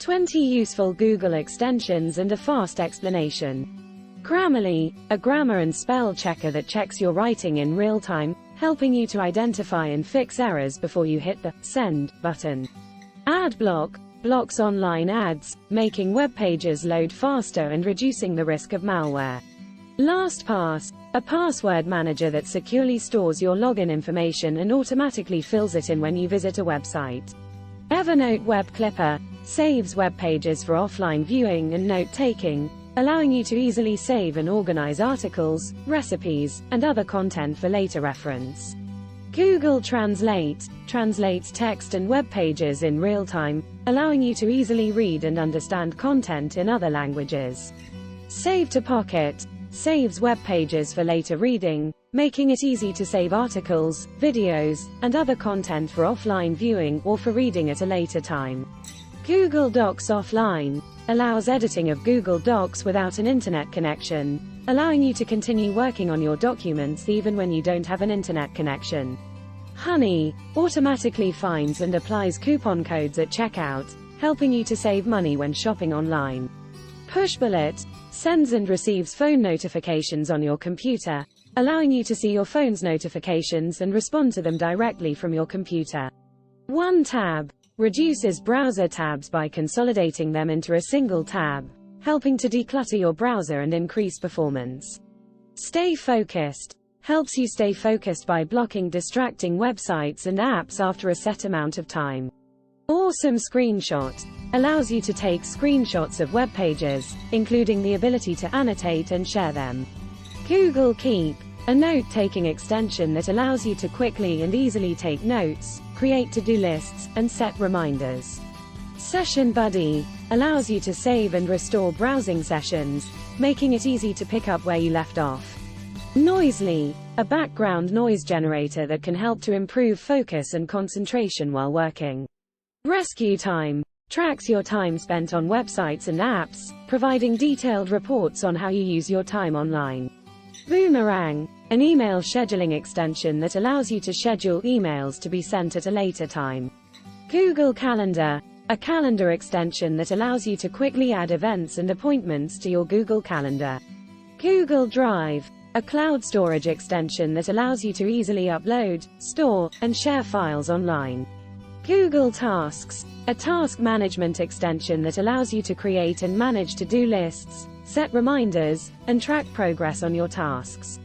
20 useful Google extensions and a fast explanation. Grammarly, a grammar and spell checker that checks your writing in real time, helping you to identify and fix errors before you hit the send button. AdBlock blocks online ads, making web pages load faster and reducing the risk of malware. LastPass, a password manager that securely stores your login information and automatically fills it in when you visit a website. Evernote Web Clipper saves web pages for offline viewing and note-taking, allowing you to easily save and organize articles, recipes, and other content for later reference. Google Translate translates text and web pages in real time, allowing you to easily read and understand content in other languages. Save to Pocket saves web pages for later reading, making it easy to save articles, videos, and other content for offline viewing or for reading at a later time. Google Docs Offline allows editing of Google Docs without an internet connection, allowing you to continue working on your documents even when you don't have an internet connection. Honey automatically finds and applies coupon codes at checkout, helping you to save money when shopping online. Pushbullet sends and receives phone notifications on your computer, allowing you to see your phone's notifications and respond to them directly from your computer. OneTab reduces browser tabs by consolidating them into a single tab, helping to declutter your browser and increase performance. StayFocusd helps you stay focused by blocking distracting websites and apps after a set amount of time. Awesome Screenshot allows you to take screenshots of web pages, including the ability to annotate and share them. Google Keep, a note-taking extension that allows you to quickly and easily take notes, create to-do lists, and set reminders. Session Buddy allows you to save and restore browsing sessions, making it easy to pick up where you left off. Noisli, a background noise generator that can help to improve focus and concentration while working. RescueTime tracks your time spent on websites and apps, providing detailed reports on how you use your time online. Boomerang, an email scheduling extension that allows you to schedule emails to be sent at a later time. Google Calendar, a calendar extension that allows you to quickly add events and appointments to your Google Calendar. Google Drive, a cloud storage extension that allows you to easily upload, store, and share files online. Google Tasks, a task management extension that allows you to create and manage to-do lists, set reminders, and track progress on your tasks.